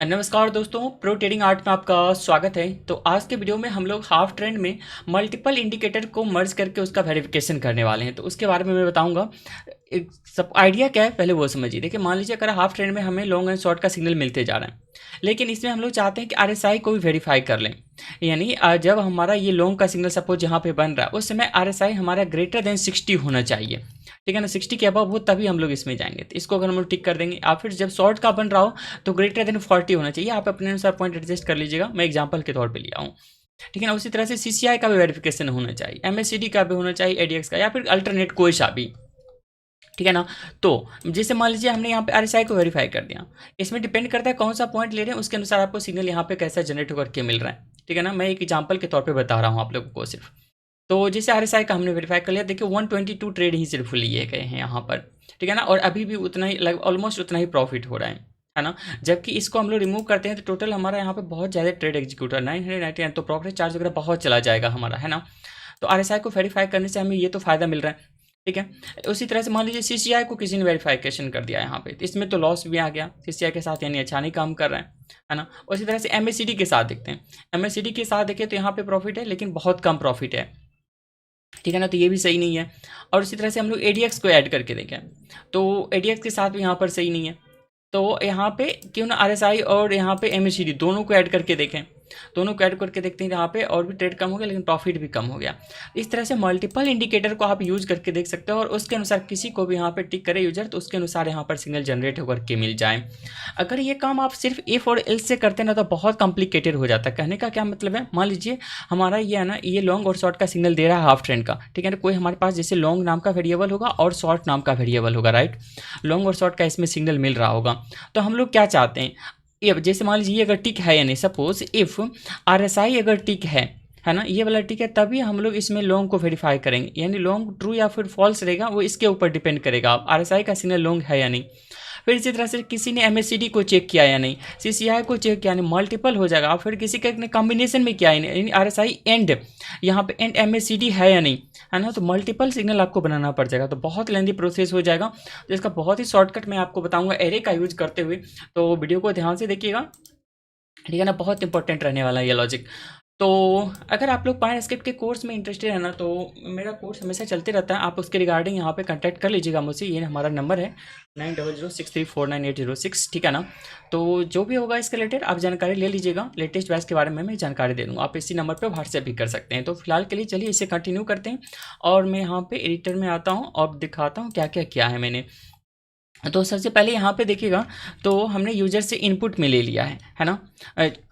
नमस्कार दोस्तों, pro trading art में आपका स्वागत है। तो आज के वीडियो में हम लोग हाफ ट्रेंड में मल्टीपल इंडिकेटर को मर्ज करके उसका वेरिफिकेशन करने वाले हैं। तो उसके बारे में मैं बताऊंगा। एक सब आइडिया क्या है पहले वो समझिए। देखिए, मान लीजिए अगर हाफ ट्रेंड में हमें लॉन्ग एंड शॉर्ट का सिग्नल मिलते जा रहा है, लेकिन इसमें हम लोग चाहते हैं कि आरएसआई को भी वेरीफाई कर लें। यानी जब हमारा ये लॉन्ग का सिग्नल सपोज यहाँ पे बन रहा है, उस समय आरएसआई हमारा ग्रेटर देन 60 होना चाहिए। ठीक है ना, 60 के अबव हो तभी हम लोग इसमें जाएंगे। तो इसको अगर हम लोग टिक कर देंगे, या फिर जब शॉर्ट का बन रहा हो तो ग्रेटर देन 40 होना चाहिए। आप अपने अनुसार पॉइंट एडजस्ट कर लीजिएगा, मैं एग्जांपल के तौर पे लिया हूँ। ठीक है ना। उसी तरह से सीसीआई का भी वेरिफिकेशन होना चाहिए, एमएससीडी का भी होना चाहिए, एडीएक्स का, या फिर अल्टरनेट कोई सा भी। ठीक है ना। तो जैसे मान लीजिए हमने यहाँ पे आरएसआई को वेरीफाई कर दिया। इसमें डिपेंड करता है कौन सा पॉइंट ले रहे हैं, उसके अनुसार आपको सिग्नल यहाँ पे कैसा जनरेट होकर के मिल रहा है। ठीक है ना, मैं एक एग्जाम्पल के तौर पे बता रहा हूँ आप लोगों को सिर्फ। तो जैसे आरएसआई का हमने वेरीफाई कर लिया। देखिए 122 ट्रेड ही सिर्फ लिए गए हैं यहाँ पर। ठीक है ना, और अभी भी उतना ही ऑलमोस्ट उतना ही प्रॉफिट हो रहा है ना। जबकि इसको हम लोग रिमूव करते हैं तो टोटल हमारा यहाँ पे बहुत ज़्यादा ट्रेड एग्जीक्यूट है 999, तो प्रॉफिट चार्ज वगैरह बहुत चला जाएगा हमारा, है ना। तो आरएसआई को वेरीफाई करने से हमें ये तो फायदा मिल रहा है। ठीक है। उसी तरह से मान लीजिए सीसीआई को किसी ने वेरिफिकेशन कर दिया यहाँ पे, तो इसमें तो लॉस भी आ गया सीसीआई के साथ, यानी अच्छा नहीं काम कर रहा है ना। उसी तरह से एमएससीडी के साथ देखते हैं। एमएससीडी के साथ देखें तो यहाँ पे प्रॉफिट है, लेकिन बहुत कम प्रॉफिट है। ठीक है ना, तो ये भी सही नहीं है। और उसी तरह से हम लोग एडीएक्स को ऐड करके देखें तो एडीएक्स के साथ भी यहाँ पर सही नहीं है। तो यहाँ पे क्यों ना आरएसआई और यहाँ पे एमएससीडी दोनों को ऐड करके देखें। दोनों को ऐड करके देखते हैं, यहाँ पे और भी ट्रेड कम हो गया लेकिन प्रॉफिट भी कम हो गया। इस तरह से मल्टीपल इंडिकेटर को आप यूज करके देख सकते हो, और उसके अनुसार किसी को भी यहाँ पे टिक करे यूजर, तो उसके अनुसार यहाँ पर सिग्नल जनरेट होकर के मिल जाए। अगर ये काम आप सिर्फ इफ और एल्स से करते हैं ना, तो बहुत कॉम्प्लिकेटेड हो जाता है। कहने का क्या मतलब है, मान लीजिए हमारा ये है ना, ये लॉन्ग और शॉर्ट का सिग्नल दे रहा है हाफ ट्रेंड का। ठीक है ना, कोई हमारे पास जैसे लॉन्ग नाम का वेरिएबल होगा और शॉर्ट नाम का वेरिएबल होगा, राइट। लॉन्ग और शॉर्ट का इसमें सिग्नल मिल रहा होगा। तो हम लोग क्या चाहते हैं, ये जैसे मान लीजिए अगर टिक है, यानी सपोज इफ आरएसआई अगर टिक है ना, ये वाला टिक है, तभी हम लोग इसमें लॉन्ग को वेरीफाई करेंगे। यानी लॉन्ग ट्रू या फिर फॉल्स रहेगा, वो इसके ऊपर डिपेंड करेगा आरएसआई का सिग्नल लॉन्ग है या नहीं। फिर इसी तरह से किसी ने एमएससीडी को चेक किया या नहीं, सीसीआई को चेक किया, यानी मल्टीपल हो जाएगा। फिर किसी का ने कॉम्बिनेशन में किया यानी आरएसआई एंड, यहाँ पे एंड एमएससीडी है या नहीं, है ना। तो मल्टीपल सिग्नल आपको बनाना पड़ जाएगा, तो बहुत लेंदी प्रोसेस हो जाएगा। तो इसका बहुत ही शॉर्टकट मैं आपको बताऊंगा एरे का यूज करते हुए, तो वीडियो को ध्यान से देखिएगा। ठीक है ना, बहुत इंपॉर्टेंट रहने वाला है ये लॉजिक। तो अगर आप लोग पायरस्क्रिप्ट के कोर्स में इंटरेस्टेड है ना, तो मेरा कोर्स हमेशा चलते रहता है। आप उसके रिगार्डिंग यहाँ पे कांटेक्ट कर लीजिएगा मुझसे। ये हमारा नंबर है 9006349806। ठीक है ना। तो जो भी होगा इसके रिलेटेड आप जानकारी ले लीजिएगा। लेटेस्ट बैच के बारे में मैं जानकारी दे दूँगा। आप इसी नंबर पर व्हाट्सएप भी कर सकते हैं। तो फिलहाल के लिए चलिए इसे कंटिन्यू करते हैं, और मैं यहाँ पे एडिटर में आता हूँ और दिखाता हूँ क्या क्या किया है मैंने। तो सबसे पहले यहाँ पे देखिएगा, तो हमने यूजर से इनपुट में ले लिया है ना।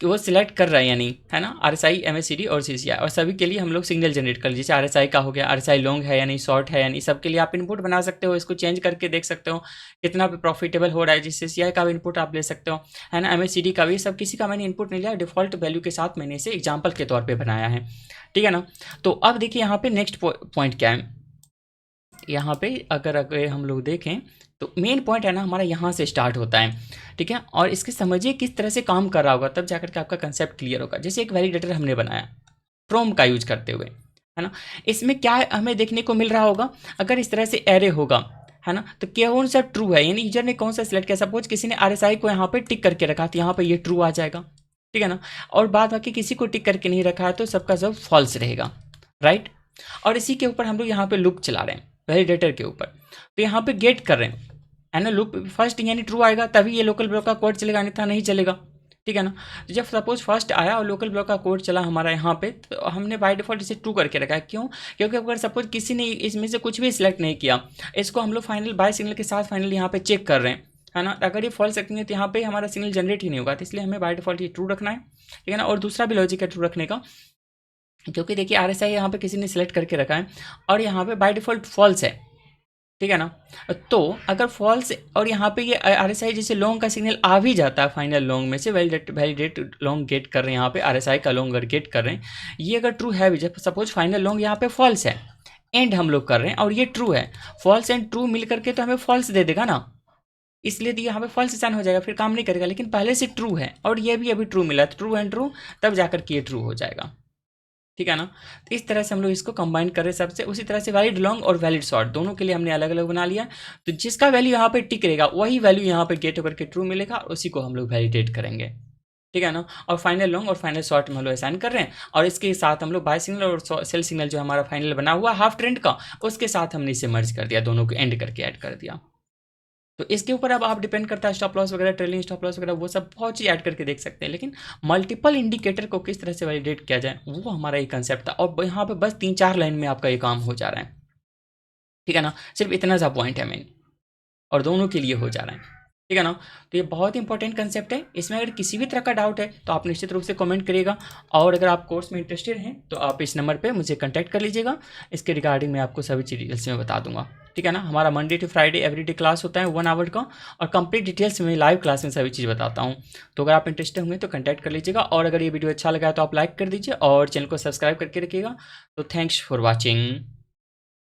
वो सिलेक्ट कर रहा है यानी, है ना, आरएसआई, एमएससीडी और सीसीआई, और सभी के लिए हम लोग सिग्नल जनरेट कर लीजिए। आरएसआई का हो गया, आरएसआई लॉन्ग है यानी, शॉर्ट है यानी, सबके लिए आप इनपुट बना सकते हो। इसको चेंज करके देख सकते हो कितना भी प्रॉफिटेबल हो रहा है। जिससे सीसीआई का भी इनपुट आप ले सकते हो, है ना, एमएससीडी का भी। सब किसी का मैंने इनपुट नहीं लिया, डिफॉल्ट वैल्यू के साथ मैंने इसे एग्जाम्पल के तौर पर बनाया है। ठीक है ना। तो अब देखिए यहाँ पे नेक्स्ट पॉइंट क्या है। यहाँ पे अगर हम लोग देखें तो मेन पॉइंट है ना हमारा, यहाँ से स्टार्ट होता है। ठीक है, और इसके समझिए किस तरह से काम कर रहा होगा, तब जाकर के आपका कंसेप्ट क्लियर होगा। जैसे एक वैलिडेटर हमने बनाया फ्रॉम का यूज करते हुए, है ना। इसमें क्या हमें देखने को मिल रहा होगा, अगर इस तरह से एरे होगा, है ना, तो कौन सा ट्रू है, यानी यूजर ने कौन सा सिलेक्ट किया। सपोज किसी ने आरएसआई को यहाँ पे टिक करके रखा, तो यहाँ पे ये ट्रू आ जाएगा। ठीक है ना। और बाद बाकी किसी को टिक करके नहीं रखा है, तो सबका सब फॉल्स रहेगा, राइट। और इसी के ऊपर हम लोग यहाँ पे लूप चला रहे हैं वैलिडेटर के ऊपर। तो यहाँ पे गेट कर रहे हैं, है ना, लूप फर्स्ट यानी ट्रू आएगा तभी ये लोकल ब्लॉक का कोड चलेगा, अन्यथा नहीं चलेगा। ठीक है ना। तो जब सपोज फर्स्ट आया और लोकल ब्लॉक का कोड चला हमारा यहाँ पे, तो हमने बाय डिफॉल्ट इसे ट्रू करके रखा है। क्यों, क्योंकि अगर सपोज किसी ने इसमें से कुछ भी सिलेक्ट नहीं किया, इसको हम लोग फाइनल बाय सिग्नल के साथ फाइनल यहाँ पे चेक कर रहे हैं, है ना। अगर ये फॉल्स रखेंगे तो यहाँ पे हमारा सिग्नल जनरेट ही नहीं होगा, तो इसलिए हमें बाय डिफॉल्ट ये ट्रू रखना है। ठीक है ना। और दूसरा भी लॉजिक है ट्रू रखने का, क्योंकि देखिए आरएसआई यहाँ पे किसी ने सिलेक्ट करके रखा है और यहाँ पे बाय डिफॉल्ट फॉल्स है। ठीक है ना। तो अगर फॉल्स और यहाँ पे ये आरएसआई जैसे लॉन्ग का सिग्नल आ भी जाता है फाइनल लॉन्ग में से, वैलिडेट लॉन्ग गेट कर रहे हैं, यहाँ पे आरएसआई का लॉन्ग गेट कर रहे हैं, ये अगर ट्रू है भी, जब सपोज फाइनल लॉन्ग यहाँ पे फॉल्स है, एंड हम लोग कर रहे हैं और ये ट्रू है, फॉल्स एंड ट्रू मिल करके तो हमें फॉल्स दे देगा ना, इसलिए तो यहाँ पे फॉल्स साइन हो जाएगा, फिर काम नहीं करेगा। लेकिन पहले से ट्रू है और ये भी अभी ट्रू मिला, ट्रू एंड ट्रू, तब जाकर के ये ट्रू हो जाएगा। ठीक है ना। तो इस तरह से हम लोग इसको कंबाइन कर रहे हैं सबसे। उसी तरह से वैलिड लॉन्ग और वैलिड शॉर्ट दोनों के लिए हमने अलग अलग बना लिया। तो जिसका वैल्यू यहाँ पे टिक रहेगा वही वैल्यू यहाँ पे गेट ओवर के ट्रू मिलेगा और उसी को हम लोग वैलिडेट करेंगे। ठीक है ना। और फाइनल लॉन्ग और फाइनल शॉर्ट में हम लोग असाइन कर रहे हैं और इसके साथ हम लोग बाय सिग्नल और सेल सिग्नल जो हमारा फाइनल बना हुआ हाफ ट्रेंड का उसके साथ हमने इसे मर्ज कर दिया, दोनों को एंड करके ऐड कर दिया। तो इसके ऊपर अब आप डिपेंड करता है स्टॉप लॉस वगैरह, ट्रेलिंग स्टॉप लॉस वगैरह, वो सब बहुत चीज़ ऐड करके देख सकते हैं। लेकिन मल्टीपल इंडिकेटर को किस तरह से वैलिडेट किया जाए वो हमारा एक कंसेप्ट था और यहाँ पे बस 3-4 लाइन में आपका ये काम हो जा रहा है। ठीक है ना, सिर्फ इतना सा पॉइंट है मेन और दोनों के लिए हो जा रहा है। ठीक है ना। तो ये बहुत इंपॉर्टेंट कंसेप्ट है। इसमें अगर किसी भी तरह का डाउट है तो आप निश्चित रूप से कमेंट करिएगा और अगर आप कोर्स में इंटरेस्टेड हैं तो आप इस नंबर पे मुझे कांटेक्ट कर लीजिएगा। इसके रिगार्डिंग मैं आपको सभी चीज़ डिटेल्स में बता दूंगा। ठीक है ना। हमारा Monday to Friday everyday class होता है 1 आवर का और कंप्लीट डिटेल्स में लाइव क्लास में सभी चीज़ बताता हूँ। तो अगर आप इंटरेस्टेड होंगे तो कंटेक्ट कर लीजिएगा और अगर ये वीडियो अच्छा लगा है तो आप लाइक कर दीजिए और चैनल को सब्सक्राइब करके रखिएगा। तो थैंक्स फॉर वॉचिंग।